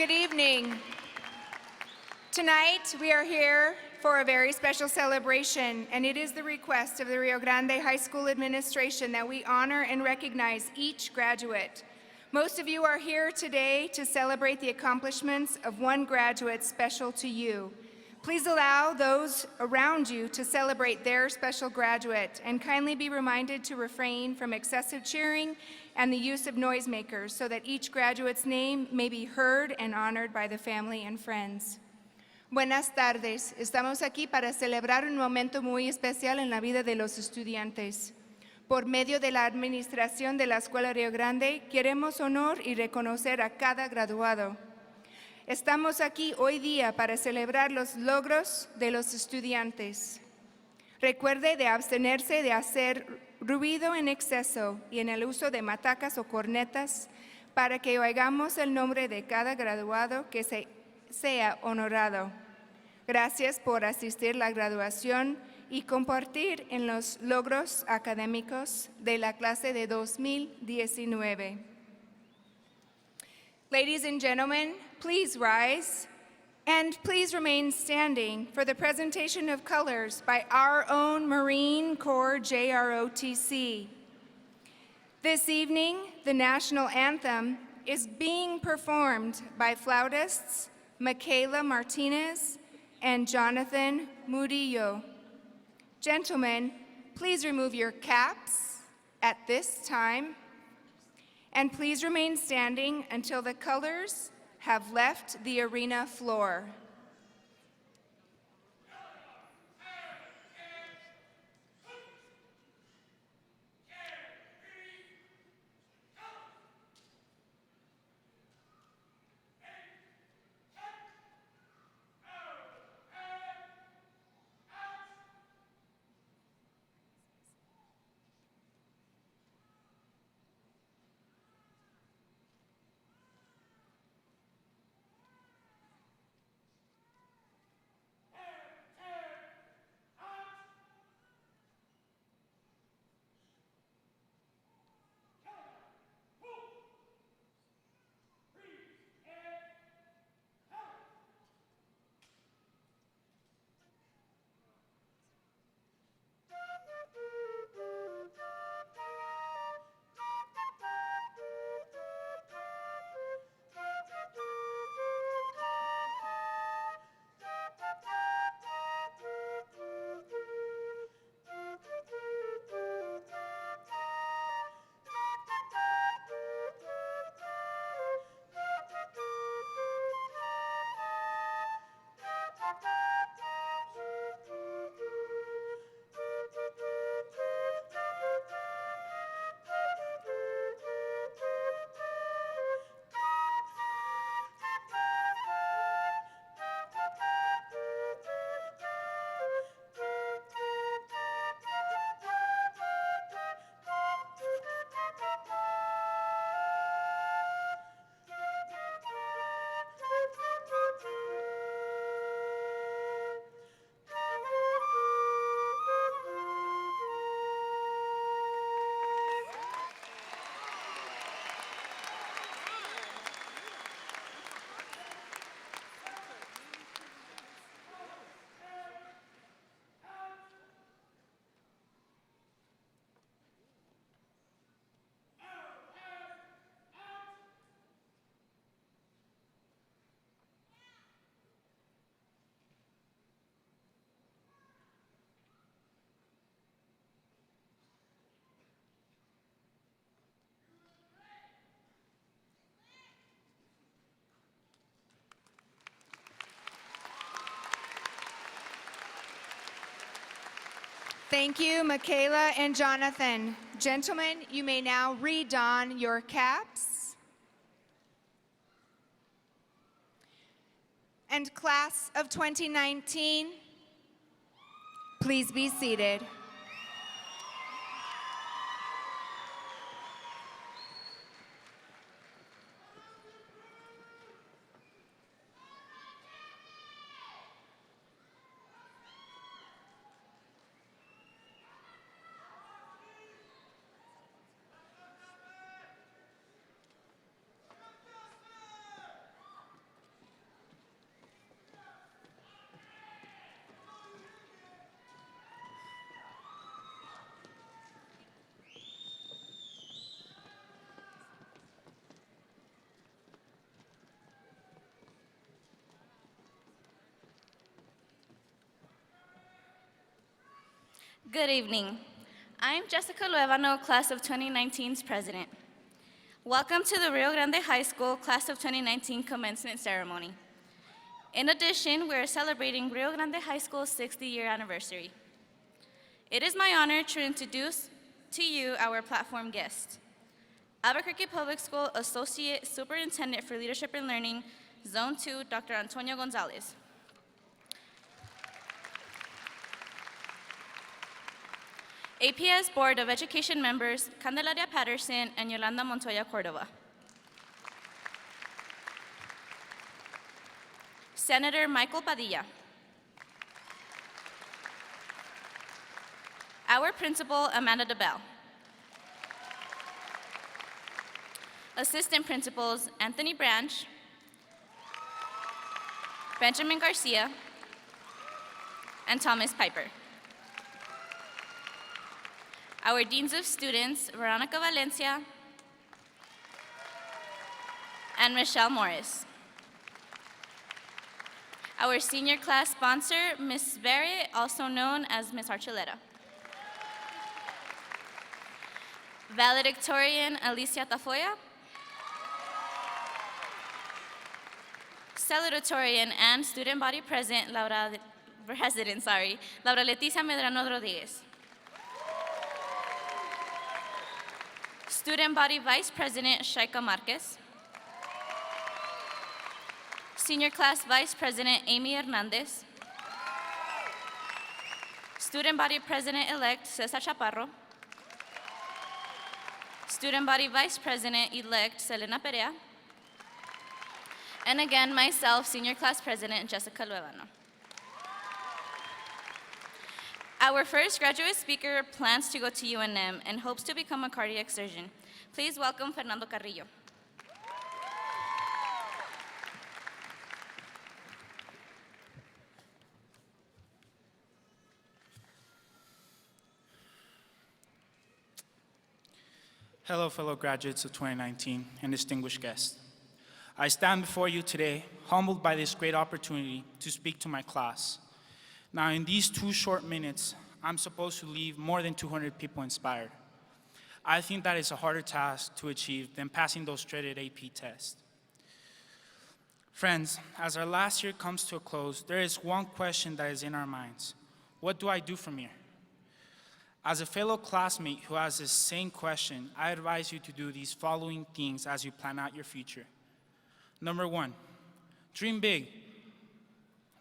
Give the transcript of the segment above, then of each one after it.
Good evening. Tonight, we are here for a very special celebration, and it is the request of the Rio Grande High School administration that we honor and recognize each graduate. Most of you are here today to celebrate the accomplishments of one graduate special to you. Please allow those around you to celebrate their special graduate, and kindly be reminded to refrain from excessive cheering and the use of noisemakers so that each graduate's name may be heard and honored by the family and friends. Buenas tardes. Estamos aquí para celebrar un momento muy especial en la vida de los estudiantes. Por medio de la administración de la Escuela Rio Grande, queremos honor y reconocer a cada graduado. Estamos aquí hoy día para celebrar los logros de los estudiantes. Recuerde de abstenerse de hacer ruido en exceso y en el uso de matacas o cornetas para que oigamos el nombre de cada graduado que sea honorado. Gracias por asistir a la graduación y compartir en los logros académicos de la clase de 2019. Ladies and gentlemen, please rise and please remain standing for the presentation of colors by our own Marine Corps JROTC. This evening, the national anthem is being performed by flautists Michaela Martinez and Jonathan Murillo. Gentlemen, please remove your caps at this time, and please remain standing until the colors have left the arena floor. Thank you, Michaela and Jonathan. Gentlemen, you may now redon your caps. And class of 2019, please be seated. Good evening. I'm Jessica Luevano, class of 2019's president. Welcome to the Rio Grande High School class of 2019 commencement ceremony. In addition, we're celebrating Rio Grande High School's 60-year anniversary. It is my honor to introduce to you our platform guest, Albuquerque Public School Associate Superintendent for Leadership and Learning, Zone 2, Dr. Antonio Gonzalez. APS Board of Education members, Candelaria Patterson and Yolanda Montoya Cordova. Senator Michael Padilla. Our principal, Amanda DeBell. Assistant principals, Anthony Branch, Benjamin Garcia, and Thomas Piper. Our deans of students, Veronica Valencia and Michelle Morris. Our senior class sponsor, Ms. Barrett, also known as Ms. Archuleta. Valedictorian, Alicia Tafoya. Salutatorian and student body president, Laura Leticia Medrano Rodriguez. Student Body Vice President, Shaika Marquez. Senior Class Vice President, Amy Hernandez. Student Body President-elect, Cesar Chaparro. Student Body Vice President-elect, Selena Perea. And again, myself, Senior Class President, Jessica Luevano. Our first graduate speaker plans to go to UNM and hopes to become a cardiac surgeon. Please welcome Fernando Carrillo. Hello, fellow graduates of 2019 and distinguished guests. I stand before you today, humbled by this great opportunity to speak to my class. Now, in these 2 short minutes, I'm supposed to leave more than 200 people inspired. I think that is a harder task to achieve than passing those dreaded AP tests. Friends, as our last year comes to a close, there is one question that is in our minds. What do I do from here? As a fellow classmate who has this same question, I advise you to do these following things as you plan out your future. Number 1, dream big,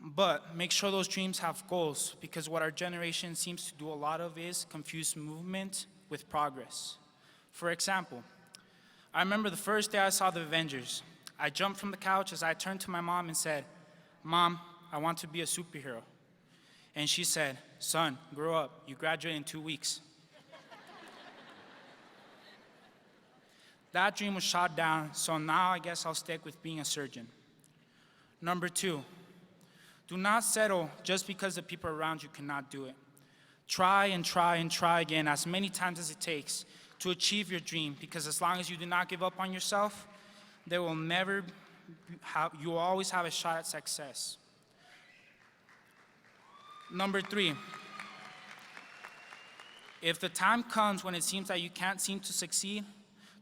but make sure those dreams have goals, because what our generation seems to do a lot of is confuse movement with progress. For example, I remember the first day I saw the Avengers. I jumped from the couch as I turned to my mom and said, "Mom, I want to be a superhero." And she said, "Son, grow up. You graduate in 2 weeks." That dream was shot down, so now I guess I'll stick with being a surgeon. Number 2, do not settle just because the people around you cannot do it. Try and try and try again as many times as it takes to achieve your dream, because as long as you do not give up on yourself, you will always have a shot at success. Number 3, if the time comes when it seems that you can't seem to succeed,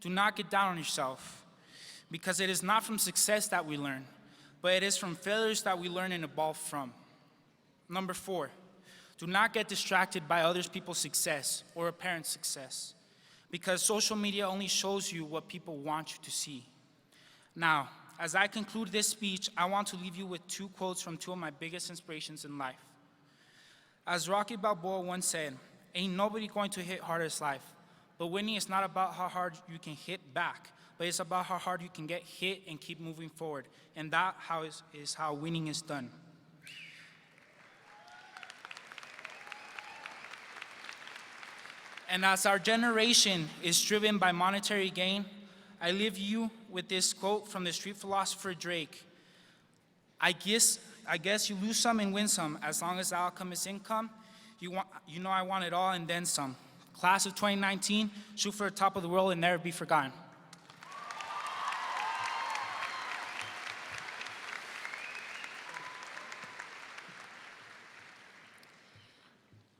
do not get down on yourself, because it is not from success that we learn, but it is from failures that we learn and evolve from. Number 4, do not get distracted by other people's success or a parent's success, because social media only shows you what people want you to see. Now, as I conclude this speech, I want to leave you with 2 quotes from 2 of my biggest inspirations in life. As Rocky Balboa once said, "Ain't nobody going to hit hard as life, but winning is not about how hard you can hit back, but it's about how hard you can get hit and keep moving forward. And that is how winning is done." And as our generation is driven by monetary gain, I leave you with this quote from the street philosopher Drake. I guess you lose some and win some. As long as the outcome is income, you know I want it all and then some. Class of 2019, shoot for the top of the world and never be forgotten.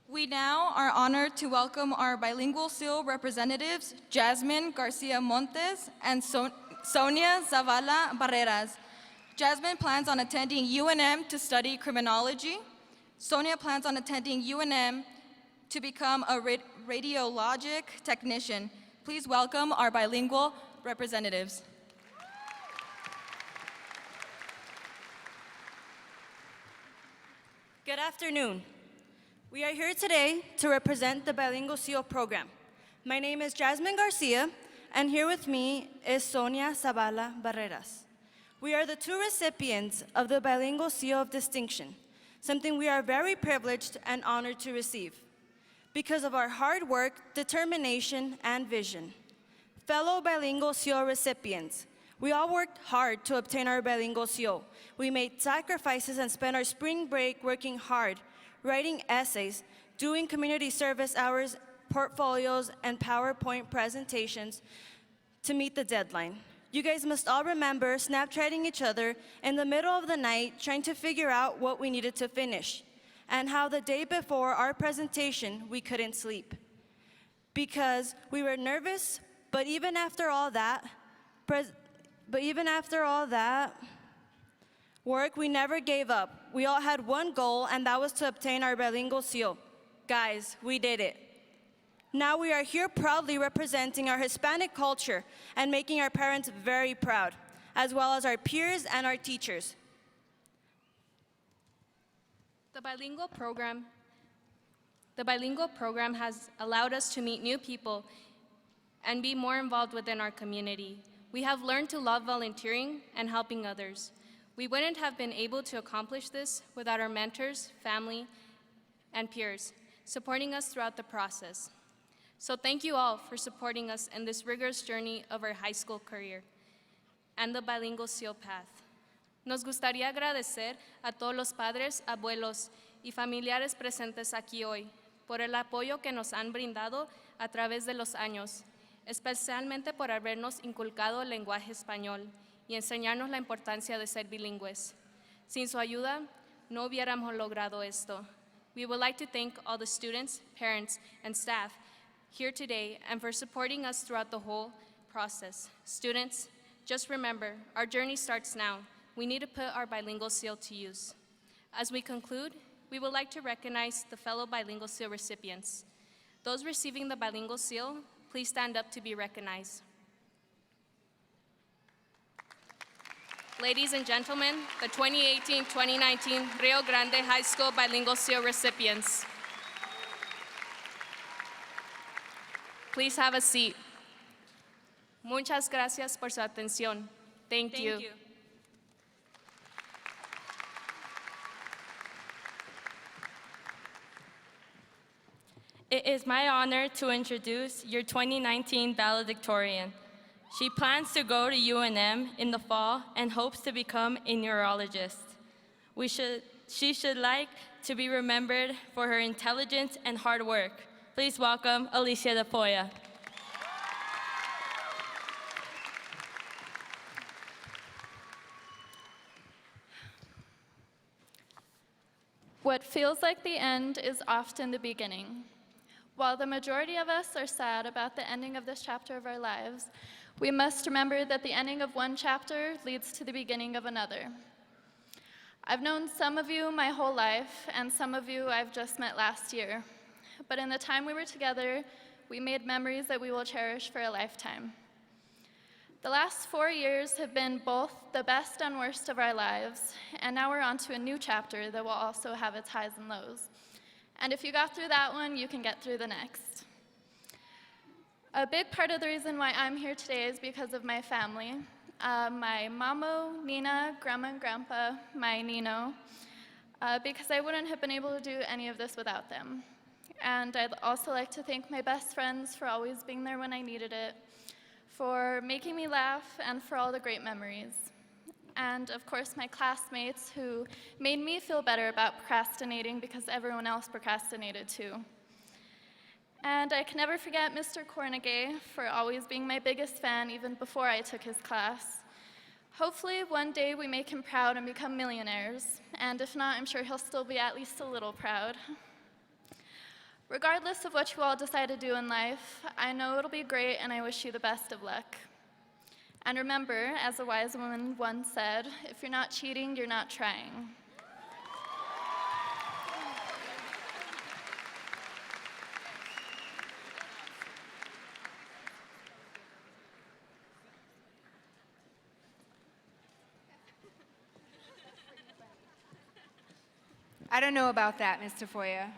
We We now are honored to welcome our bilingual seal representatives, Jasmine Garcia Montes and Sonia Zavala Barreras. Jasmine plans on attending UNM to study criminology. Sonia plans on attending UNM to become a radiologic technician. Please welcome our bilingual representatives. Good afternoon. We are here today to represent the Bilingual SEAL program. My name is Jasmine Garcia, and here with me is Sonia Zavala Barreras. We are the two recipients of the Bilingual SEAL of Distinction, something we are very privileged and honored to receive because of our hard work, determination, and vision. Fellow Bilingual SEAL recipients, we all worked hard to obtain our Bilingual SEAL. We made sacrifices and spent our spring break working hard, writing essays, doing community service hours, portfolios, and PowerPoint presentations to meet the deadline. You guys must all remember Snapchatting each other in the middle of the night trying to figure out what we needed to finish, and how the day before our presentation we couldn't sleep because we were nervous, but even after all that work, we never gave up. We all had one goal, and that was to obtain our bilingual seal. Guys, we did it. Now we are here proudly representing our Hispanic culture and making our parents very proud, as well as our peers and our teachers. The bilingual program has allowed us to meet new people and be more involved within our community. We have learned to love volunteering and helping others. We wouldn't have been able to accomplish this without our mentors, family, and peers supporting us throughout the process. So thank you all for supporting us in this rigorous journey of our high school career and the bilingual SEAL path. Nos gustaría agradecer a todos los padres, abuelos y familiares presentes aquí hoy por el apoyo que nos han brindado a través de los años, especialmente por habernos inculcado el lenguaje español y enseñarnos la importancia de ser bilingües. Sin su ayuda, no hubiéramos logrado esto. We would like to thank all the students, parents, and staff here today and for supporting us throughout the whole process. Students, just remember, our journey starts now. We need to put our bilingual seal to use. As we conclude, we would like to recognize the fellow bilingual seal recipients. Those receiving the bilingual seal, please stand up to be recognized. Ladies and gentlemen, the 2018-2019 Rio Grande High School Bilingual SEAL recipients. Please have a seat. Muchas gracias por su atención. Thank you. It is my honor to introduce your 2019 valedictorian. She plans to go to UNM in the fall and hopes to become a neurologist. She should like to be remembered for her intelligence and hard work. Please welcome Alicia De Poya. What feels like the end is often the beginning. While the majority of us are sad about the ending of this chapter of our lives, we must remember that the ending of one chapter leads to the beginning of another. I've known some of you my whole life, and some of you I've just met last year. But in the time we were together, we made memories that we will cherish for a lifetime. The last 4 years have been both the best and worst of our lives, and now we're on to a new chapter that will also have its highs and lows. And if you got through that one, you can get through the next. A big part of the reason why I'm here today is because of my family. My mamo, Nina, grandma and grandpa, my Nino, because I wouldn't have been able to do any of this without them. And I'd also like to thank my best friends for always being there when I needed it, for making me laugh, and for all the great memories. And of course, my classmates who made me feel better about procrastinating because everyone else procrastinated too. And I can never forget Mr. Cornegay for always being my biggest fan even before I took his class. Hopefully one day we make him proud and become millionaires, and if not, I'm sure he'll still be at least a little proud. Regardless of what you all decide to do in life, I know it'll be great and I wish you the best of luck. And remember, as a wise woman once said, if you're not cheating, you're not trying. I don't know about that, Mr. Foya.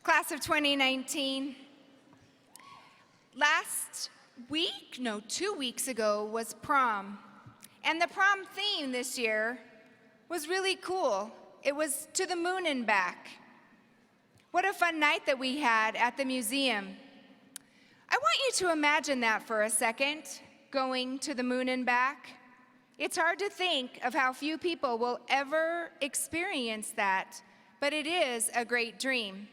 Class of 2019. Last week, no, 2 weeks ago was prom. And the prom theme this year was really cool. It was to the moon and back. What a fun night that we had at the museum. I want you to imagine that for a second, going to the moon and back. It's hard to think of how few people will ever experience that, but it is a great dream.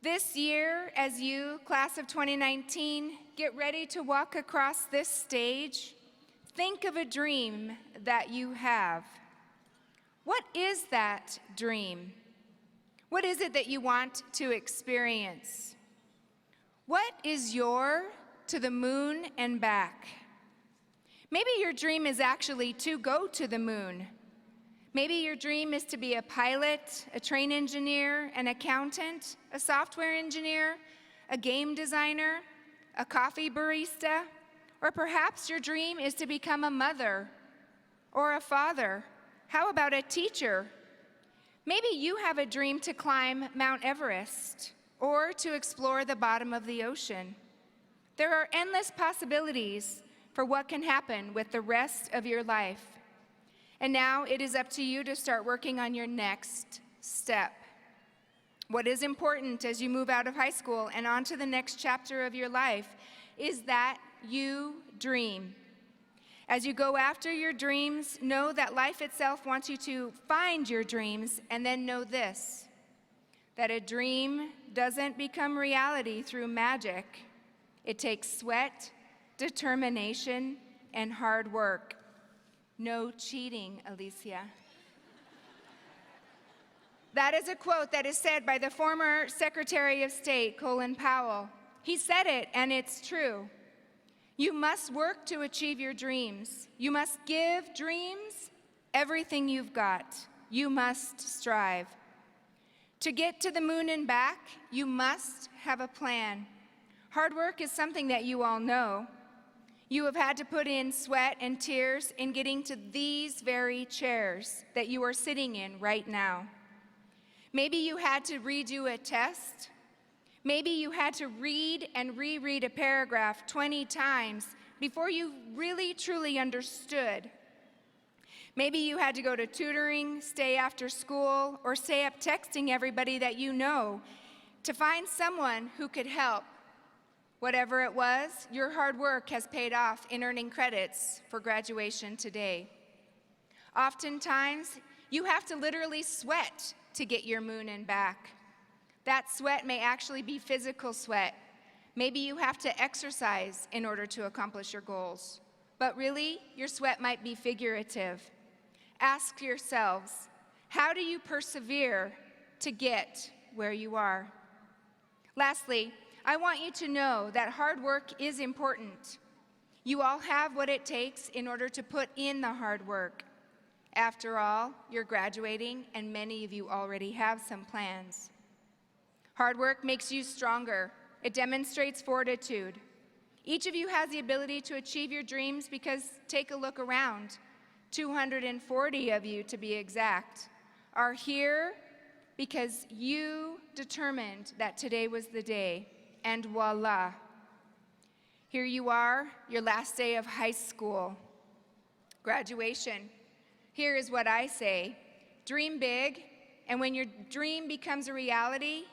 This year, as you, class of 2019, get ready to walk across this stage, think of a dream that you have. What is that dream? What is it that you want to experience? What is your to the moon and back? Maybe your dream is actually to go to the moon. Maybe your dream is to be a pilot, a train engineer, an accountant, a software engineer, a game designer, a coffee barista, or perhaps your dream is to become a mother or a father. How about a teacher? Maybe you have a dream to climb Mount Everest or to explore the bottom of the ocean. There are endless possibilities for what can happen with the rest of your life. And now it is up to you to start working on your next step. What is important as you move out of high school and on to the next chapter of your life is that you dream. As you go after your dreams, know that life itself wants you to find your dreams, and then know this, that a dream doesn't become reality through magic. It takes sweat, determination, and hard work. No cheating, Alicia. That is a quote that is said by the former Secretary of State, Colin Powell. He said it, and it's true. You must work to achieve your dreams. You must give dreams everything you've got. You must strive. To get to the moon and back, you must have a plan. Hard work is something that you all know. You have had to put in sweat and tears in getting to these very chairs that you are sitting in right now. Maybe you had to redo a test. Maybe you had to read and reread a paragraph 20 times before you really truly understood. Maybe you had to go to tutoring, stay after school, or stay up texting everybody that you know to find someone who could help. Whatever it was, your hard work has paid off in earning credits for graduation today. Oftentimes, you have to literally sweat to get your moon and back. That sweat may actually be physical sweat. Maybe you have to exercise in order to accomplish your goals. But really, your sweat might be figurative. Ask yourselves, how do you persevere to get where you are? Lastly, I want you to know that hard work is important. You all have what it takes in order to put in the hard work. After all, you're graduating, and many of you already have some plans. Hard work makes you stronger. It demonstrates fortitude. Each of you has the ability to achieve your dreams because take a look around. 240 of you, to be exact, are here because you determined that today was the day. And voila, here you are, your last day of high school, graduation. Here is what I say, dream big, and when your dream becomes a reality,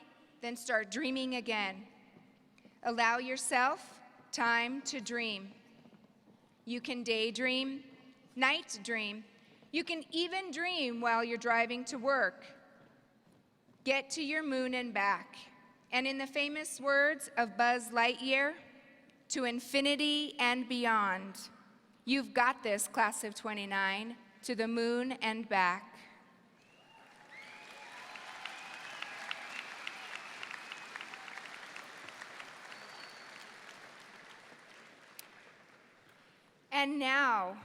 then start dreaming again. Allow yourself time to dream. You can daydream, night dream. You can even dream while you're driving to work. Get to your moon and back. And in the famous words of Buzz Lightyear, to infinity and beyond. You've got this, class of 29, to the moon and back. And now,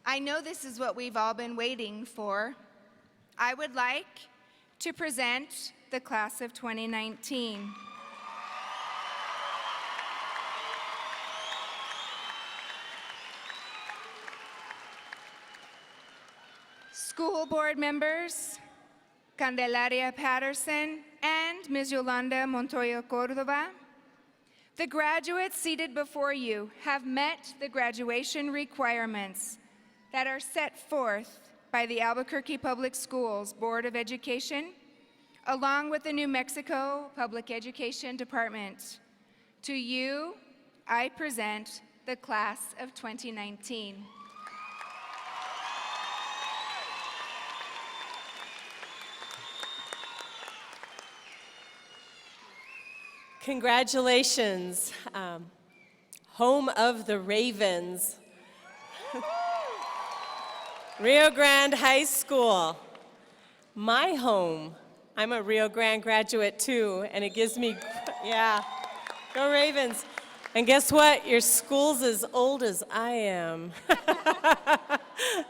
I know this is what we've all been waiting for. I would like to present the class of 2019. School board members, Candelaria Patterson and Ms. Yolanda Montoya Cordova. The graduates seated before you have met the graduation requirements that are set forth by the Albuquerque Public Schools Board of Education, along with the New Mexico Public Education Department. To you, I present the class of 2019. Congratulations, home of the Ravens. Rio Grande High School, my home. I'm a Rio Grande graduate too, and it gives me, yeah, go Ravens. And guess what? Your school's as old as I am.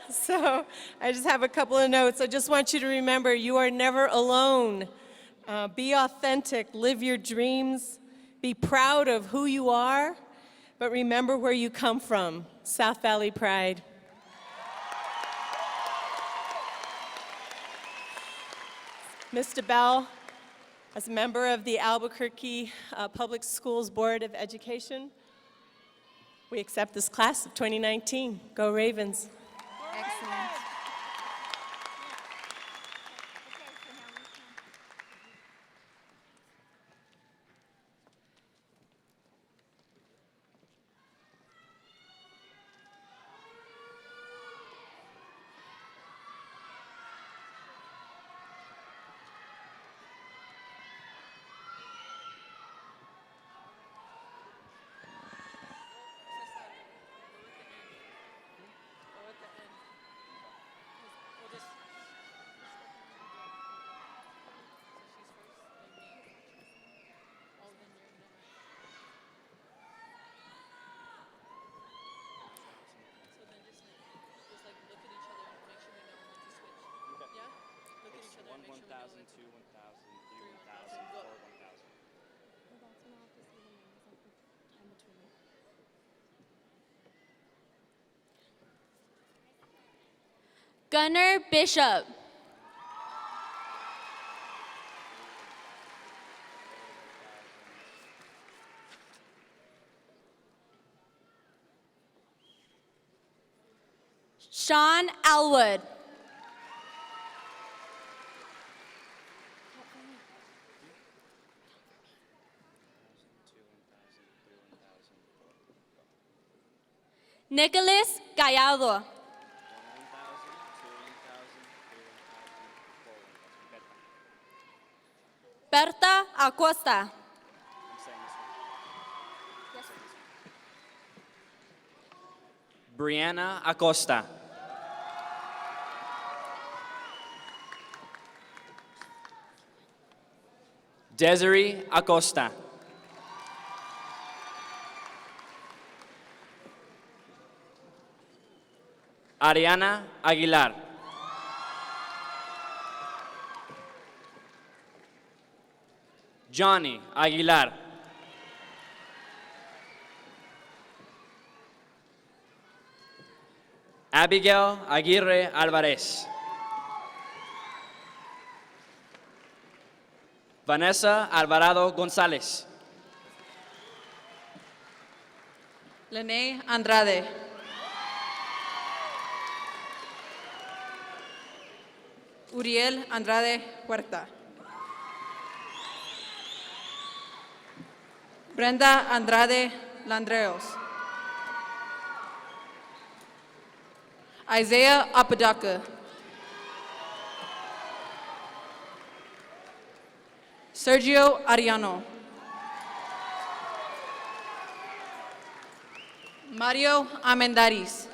So I just have a couple of notes. I just want you to remember you are never alone. Be authentic, live your dreams, be proud of who you are, but remember where you come from, South Valley Pride. Mr. Bell, as a member of the Albuquerque Public Schools Board of Education, we accept this class of 2019. Go Ravens. Excellent. Gunnar Bishop. Sean Elwood. Nicholas Gallardo. Berta Acosta. Brianna Acosta. Desiree Acosta. Ariana Aguilar. Johnny Aguilar. Abigail Aguirre Alvarez. Vanessa Alvarado González. Lene Andrade. Uriel Andrade Huerta. Brenda Andrade Landreos. Isaiah Apodaca. Sergio Ariano. Mario Amendaris.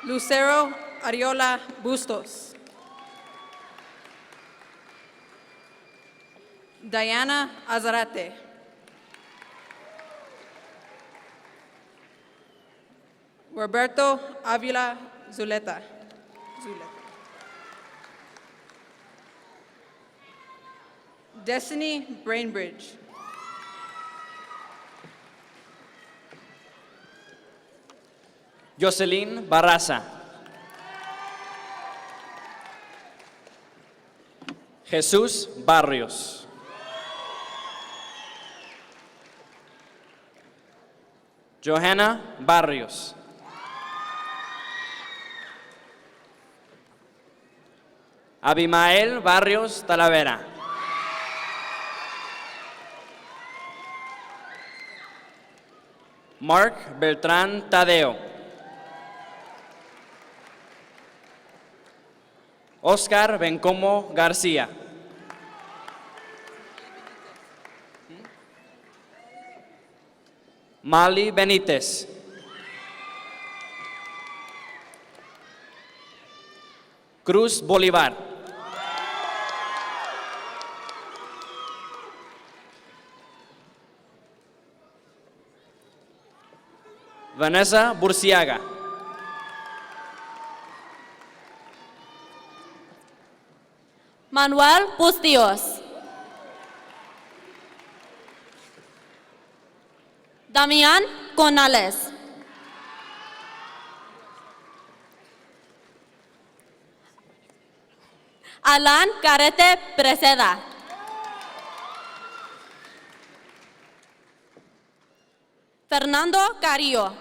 Lucero Ariola Bustos. Diana Azarate. Roberto Avila Zuleta. Destiny Brainbridge. Jocelyn Barraza. Jesús Barrios. Johanna Barrios. Abimael Barrios Talavera. Mark Beltrán Tadeo. Oscar Bencomo García. Mali Benítez. Cruz Bolívar. Vanessa Burciaga. Manuel Bustillos. Damián González. Alan Carete Preseda. Fernando Carrillo.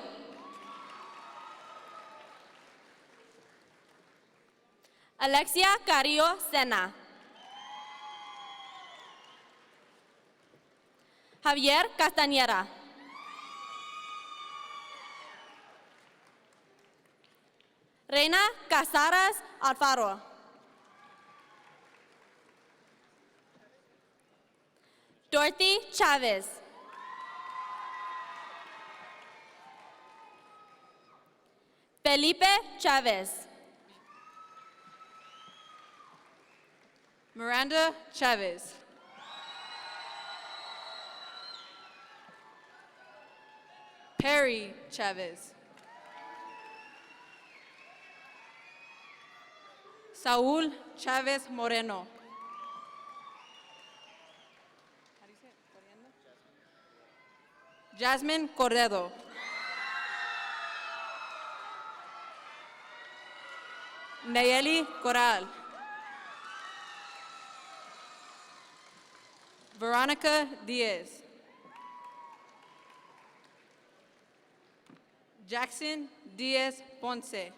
Alexia Carrillo Sena. Javier Castañera. Reina Casares Alfaro. Dorothy Chavez. Felipe Chavez. Miranda Chavez. Perry Chavez. Saúl Chavez Moreno. Jasmine Cordedo. Nayeli Coral. Veronica Diaz. Jackson Diaz Ponce.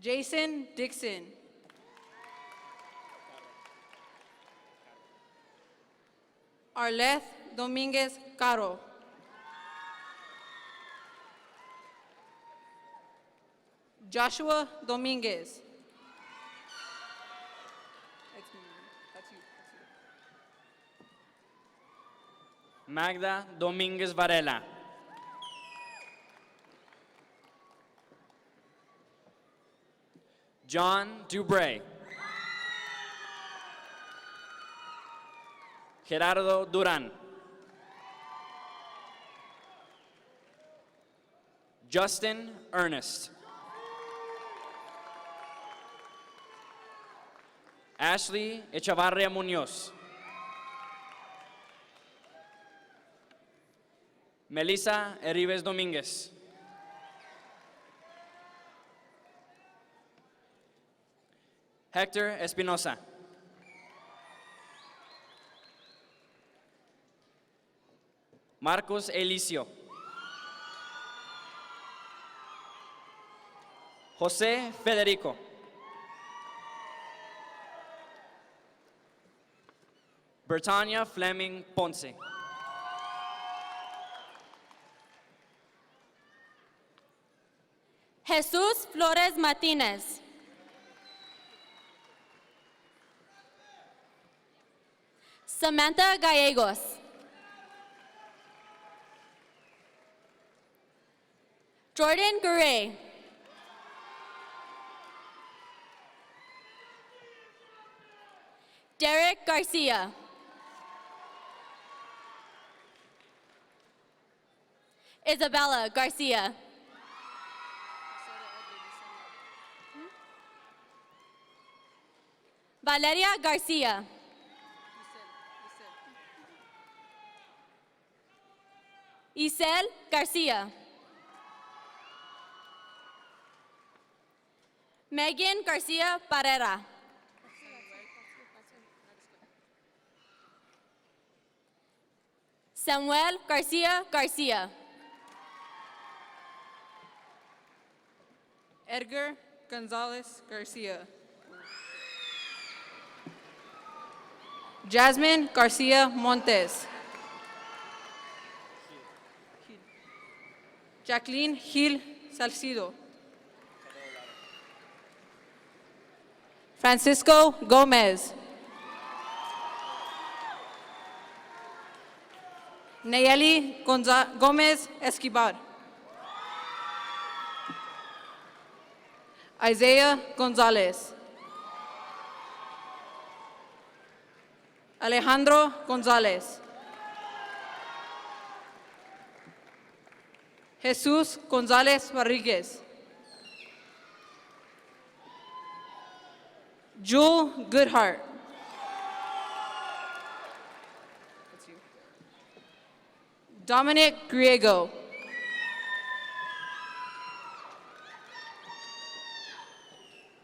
Jason Dixon. Arleth Dominguez Caro. Joshua Dominguez. Magda Domínguez Varela. John Dubray. Gerardo Durán. Justin Ernest. Ashley Echavarria Muñoz. Melissa Erives Domínguez. Hector Espinosa. Marcos Elicio. José Federico. Bertania Fleming Ponce. Jesús Flores Martínez. Samantha Gallegos. Jordan Gurray. Derek Garcia. Isabella Garcia. Valeria Garcia. Isel Garcia. Megan Garcia Barrera. Samuel Garcia Garcia. Edgar Gonzalez Garcia. Jasmine Garcia Montes. Jacqueline Gil Salcido. Francisco Gomez. Nayeli Gomez Escobar. Isaiah Gonzalez. Alejandro Gonzalez. Jesus Gonzalez Rodriguez. Jewel Goodhart. Dominic Griego.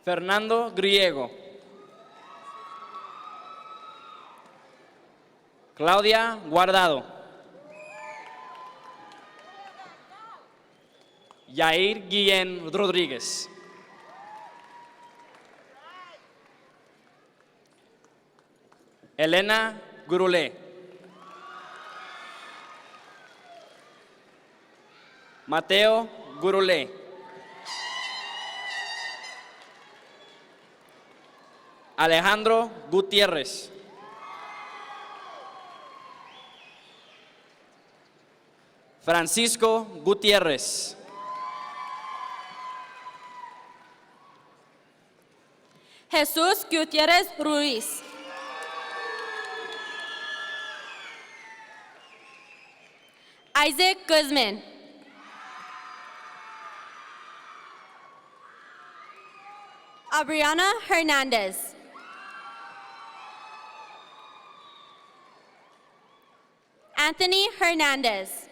Fernando Griego. Claudia Guardado. Yair Guillén Rodríguez. Elena Gurulé. Mateo Gurulé. Alejandro Gutiérrez. Francisco Gutiérrez. Jesús Gutiérrez Ruiz. Isaac Guzman. Abriana Hernandez. Anthony Hernandez.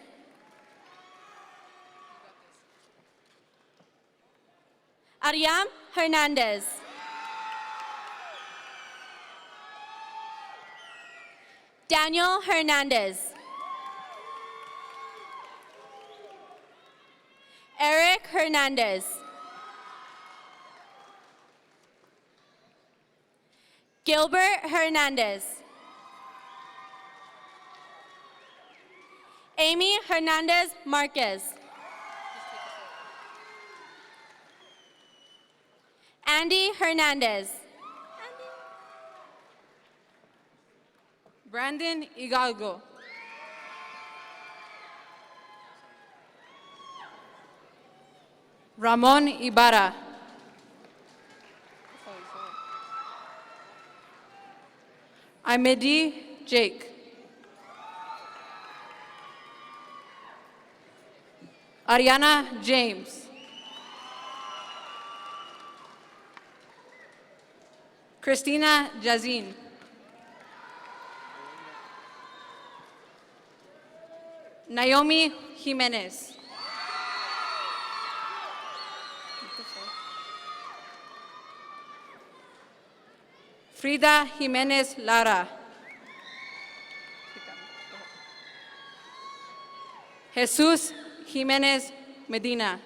Ariam Hernandez. Daniel Hernandez. Eric Hernandez. Gilbert Hernandez. Amy Hernandez Marquez. Andy Hernandez. Brandon Hidalgo. Ramon Ibarra. Imedi Jake. Ariana James. Christina Jazine. Naomi Jimenez. Frida Jimenez Lara. Jesus Jimenez Medina.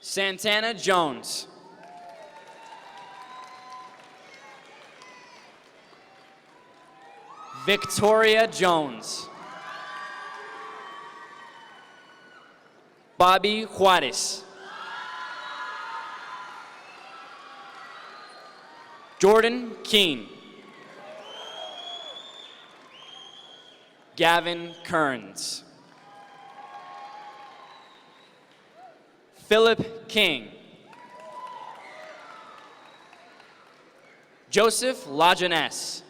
Santana Jones. Victoria Jones. Bobby Juarez. Jordan Keene. Gavin Kearns. Philip King. Joseph Lajeunesse.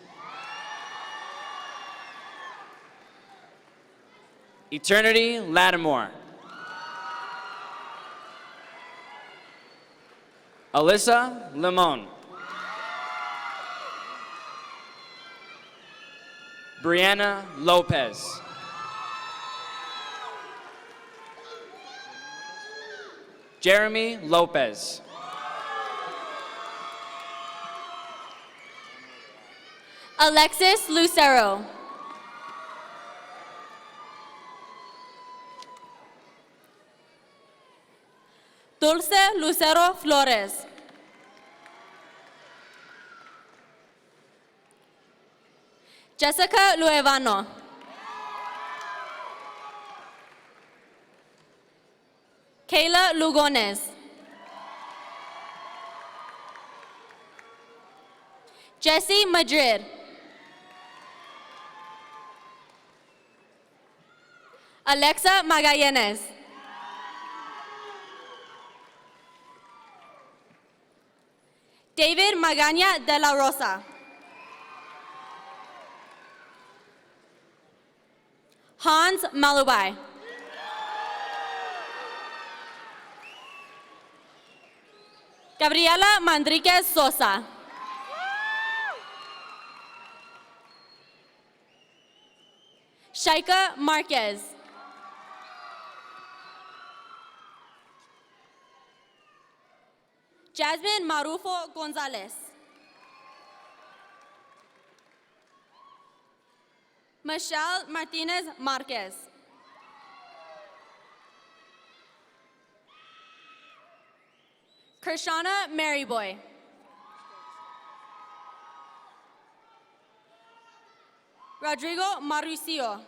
Eternity Lattimore. Alyssa Limon. Brianna Lopez. Jeremy Lopez. Alexis Lucero. Dulce Lucero Flores. Jessica Luevano. Kayla Lugones. Jesse Madrid. Alexa Magallanes. David Magaña de la Rosa. Hans Malubai. Gabriela Mandriquez Sosa. Shaika Marquez. Jasmine Marufo Gonzalez. Michelle Martinez Marquez. Krishana Maryboy. Rodrigo Mauricio.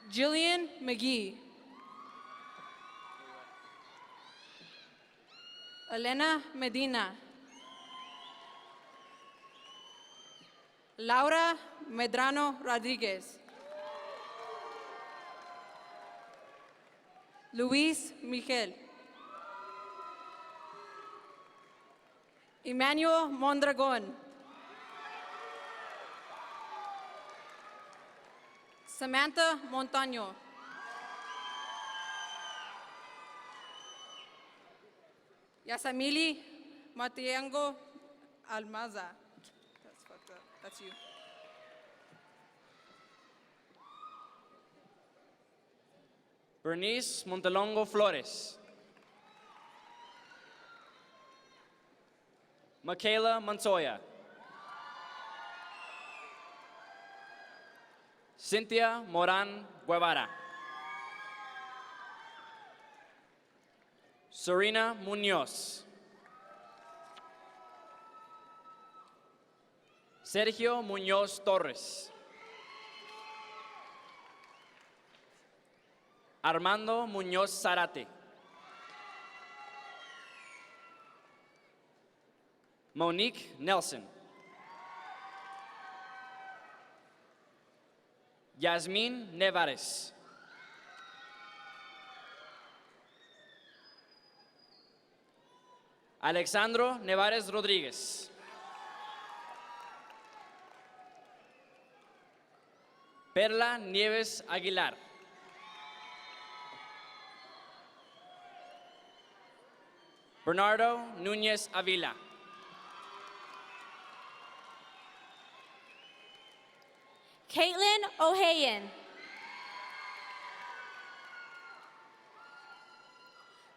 Jillian McGee. Elena Medina. Laura Medrano Rodriguez. Luis Miguel. Emmanuel Mondragon. Samantha Montaño. Yasamili Matiango Almaza. That's fucked up. That's you. Bernice Montelongo Flores. Michaela Montoya. Cynthia Moran Guevara. Serena Munoz. Sergio Muñoz Torres. Armando Muñoz Zarate. Monique Nelson. Yasmin Nevares. Alexandro Nevares Rodríguez. Perla Nieves Aguilar. Bernardo Núñez Avila. Caitlin O'Hayen.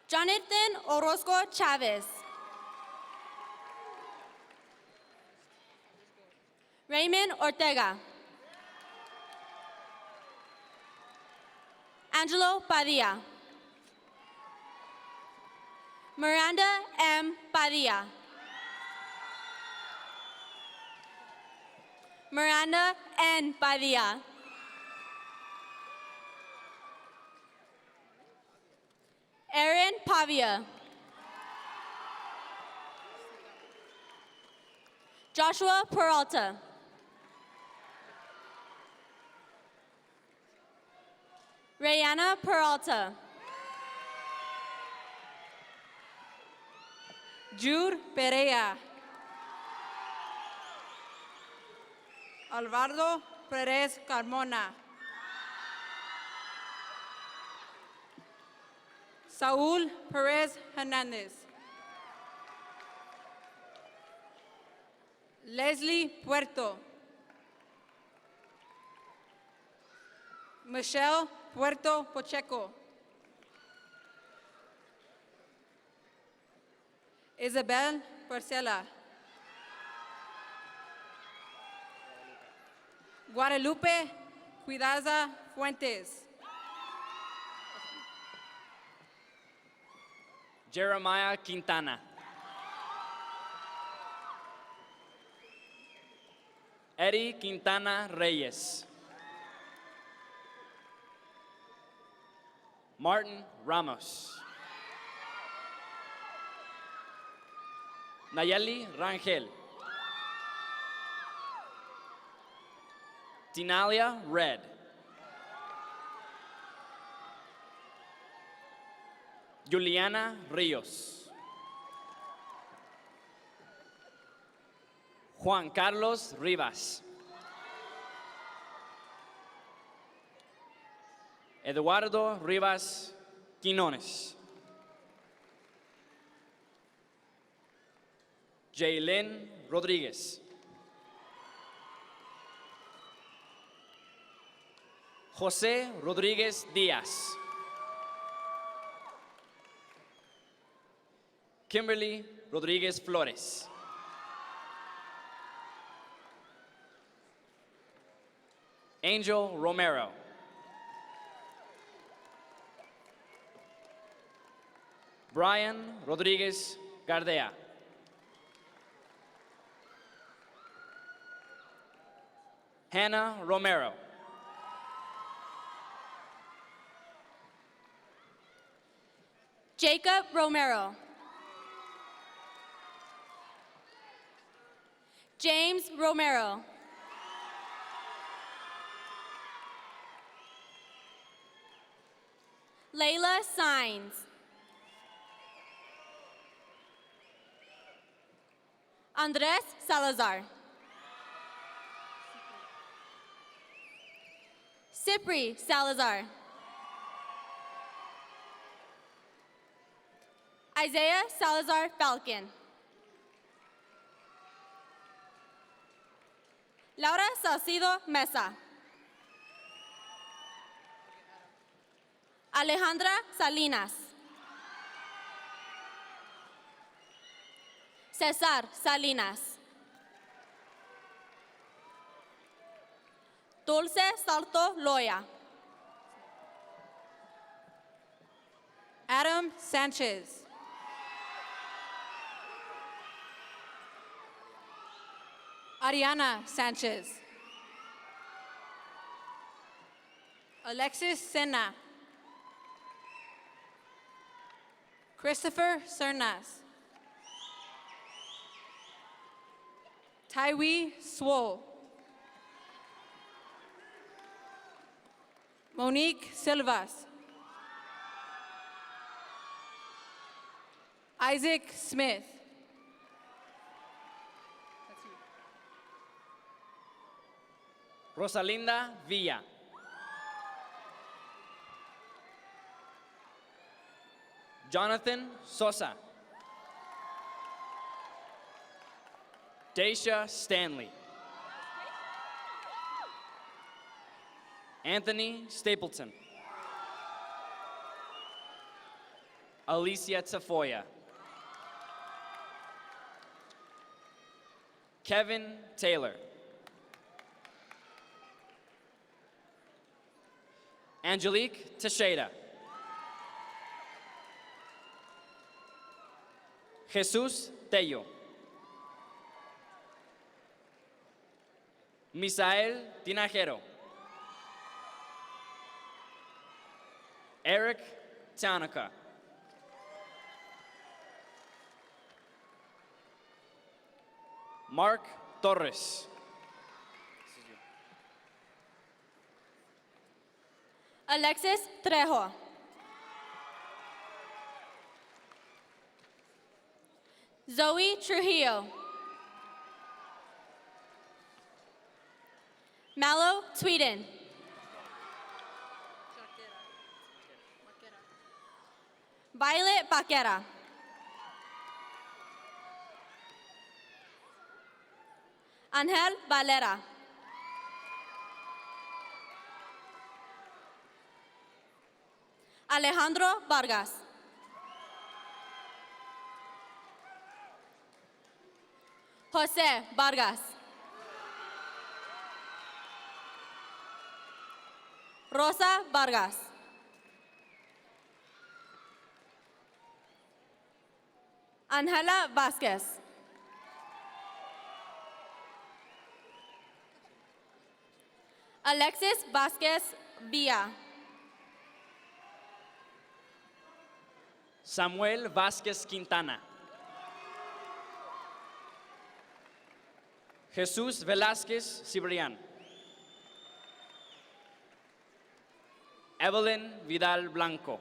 Jonathan Orozco Chavez. Raymond Ortega. Angelo Padilla. Miranda M. Padilla. Miranda N. Padilla. Erin Pavia. Joshua Peralta. Rayana Peralta. Jude Perea. Alvaro Perez Carmona. Saúl Perez Hernandez. Leslie Puerto. Michelle Puerto Pacheco. Isabel Parcela. Guadalupe Cuidaza Fuentes. Jeremiah Quintana. Eddie Quintana Reyes. Martin Ramos. Nayeli Rangel. Tinalia Red. Juliana Rios. Juan Carlos Rivas. Eduardo Rivas Quinones. Jaylin Rodríguez. José Rodríguez Díaz. Kimberly Rodríguez Flores. Angel Romero. Brian Rodríguez Gardea. Hannah Romero. Jacob Romero. James Romero. Layla Sines. Andres Salazar. Cipri Salazar. Isaiah Salazar Falcon. Laura Salcido Mesa. Alejandra Salinas. Cesar Salinas. Dulce Salto Loya. Adam Sanchez. Ariana Sanchez. Alexis Sena. Christopher Cernas. Taiwi Swole. Monique Silvas. Isaac Smith. Rosalinda Villa. Jonathan Sosa. Daisha Stanley. Anthony Stapleton. Alicia Tafoya. Kevin Taylor. Angelique Teixeira. Jesus Tello. Misael Tinajero. Eric Tanaka. Mark Torres. Alexis Trejo. Zoe Trujillo. Mallow Tweeden. Violet Baquera. Angel Valera. Alejandro Vargas. Jose Vargas. Rosa Vargas. Angela Vasquez. Alexis Vasquez Villa. Samuel Vázquez Quintana. Jesús Velázquez Cibrián. Evelyn Vidal Blanco.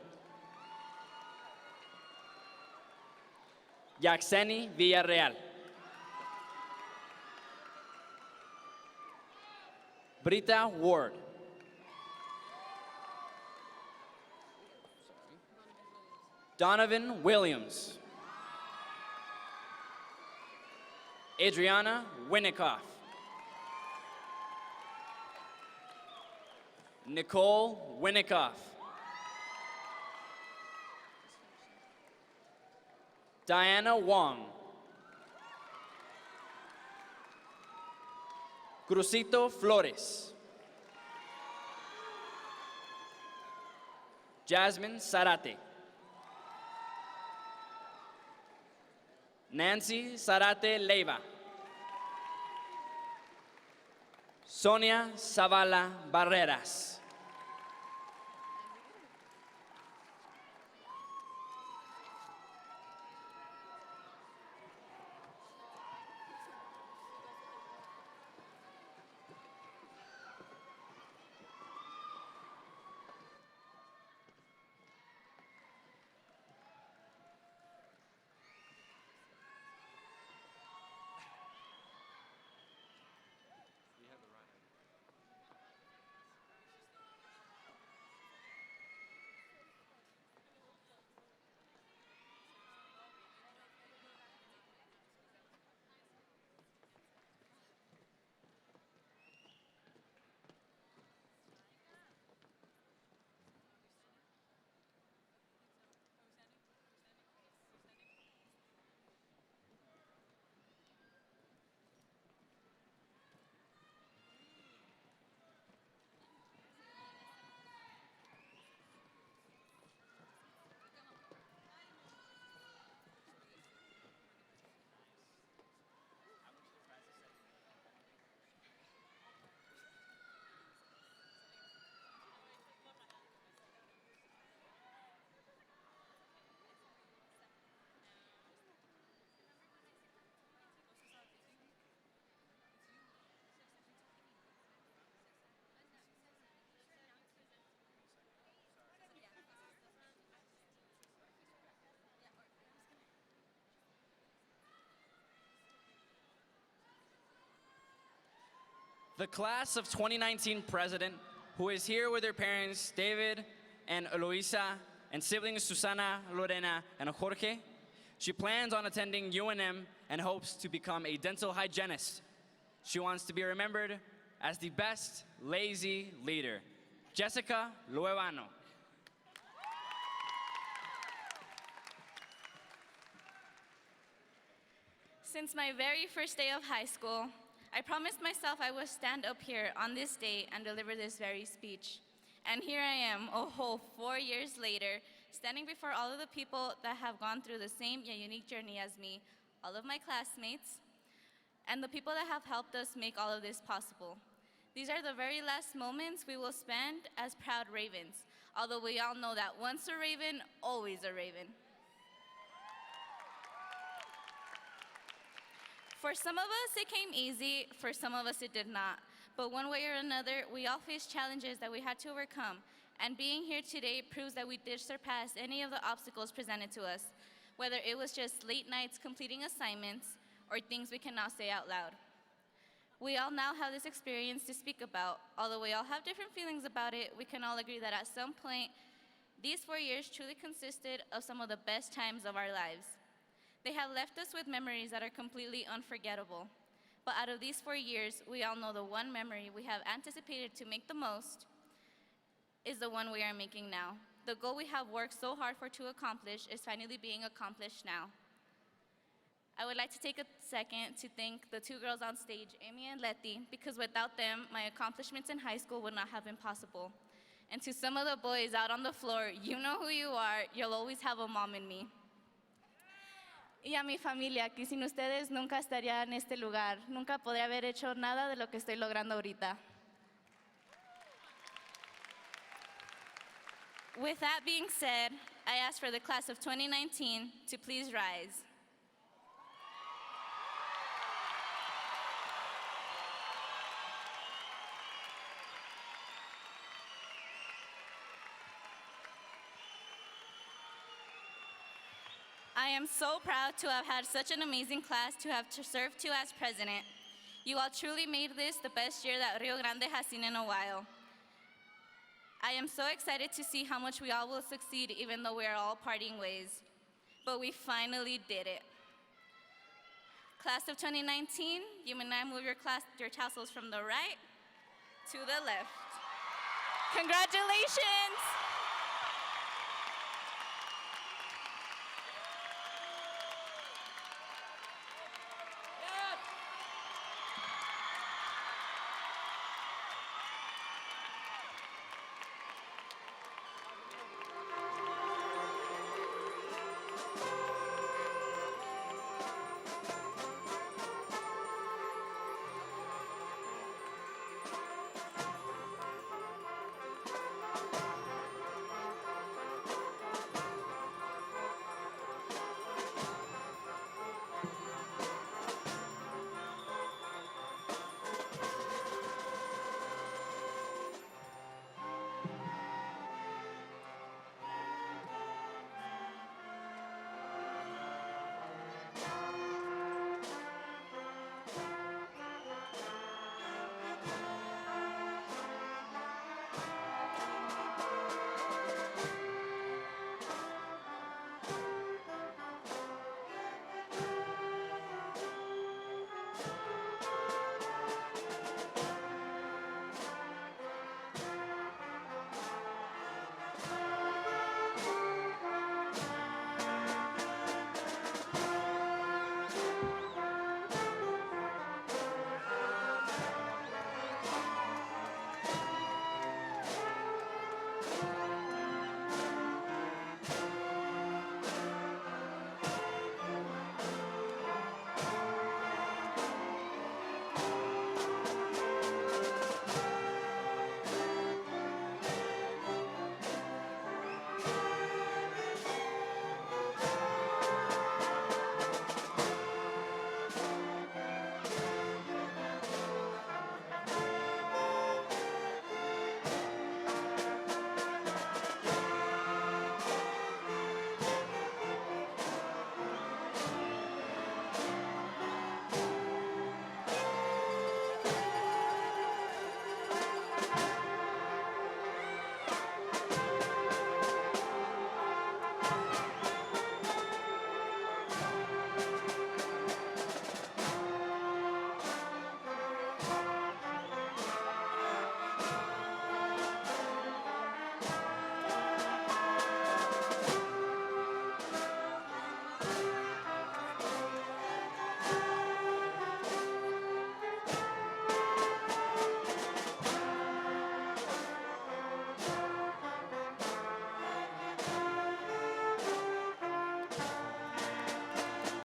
Yaxeni Villarreal. Brita Ward. Donovan Williams. Adriana Winnikoff. Nicole Winnikoff. Diana Wong. Crucito Flores. Jasmine Sarate. Nancy Sarate Leiva. Sonia Zavala Barreras. The class of 2019 president, who is here with their parents, David and Eloisa, and siblings Susana, Lorena, and Jorge. She plans on attending UNM and hopes to become a dental hygienist. She wants to be remembered as the best lazy leader. Jessica Luevano. Since my very first day of high school, I promised myself I would stand up here on this day and deliver this very speech. And here I am, a whole 4 years later, standing before all of the people that have gone through the same yet unique journey as me, all of my classmates, and the people that have helped us make all of this possible. These are the very last moments we will spend as proud Ravens, although we all know that once a Raven, always a Raven. For some of us, it came easy. For some of us, it did not. But one way or another, we all faced challenges that we had to overcome. And being here today proves that we did surpass any of the obstacles presented to us. whether it was just late nights completing assignments or things we cannot say out loud. We all now have this experience to speak about. Although we all have different feelings about it, we can all agree that at some point, these 4 years truly consisted of some of the best times of our lives. They have left us with memories that are completely unforgettable. But out of these 4 years, we all know the one memory we have anticipated to make the most is the one we are making now. The goal we have worked so hard for to accomplish is finally being accomplished now. I would like to take a second to thank the 2 girls on stage, Amy and Letty, because without them, my accomplishments in high school would not have been possible. And to some of the boys out on the floor, you know who you are, you'll always have a mom in me. Y a mi familia, que sin ustedes nunca estaría en este lugar, nunca podría haber hecho nada de lo que estoy logrando ahorita. With that being said, I ask for the class of 2019 to please rise. I am so proud to have had such an amazing class to have served to as president. You all truly made this the best year that Rio Grande has seen in a while. I am so excited to see how much we all will succeed even though we are all parting ways. But we finally did it. Class of 2019, you may now move your tassels from the right to the left. Congratulations!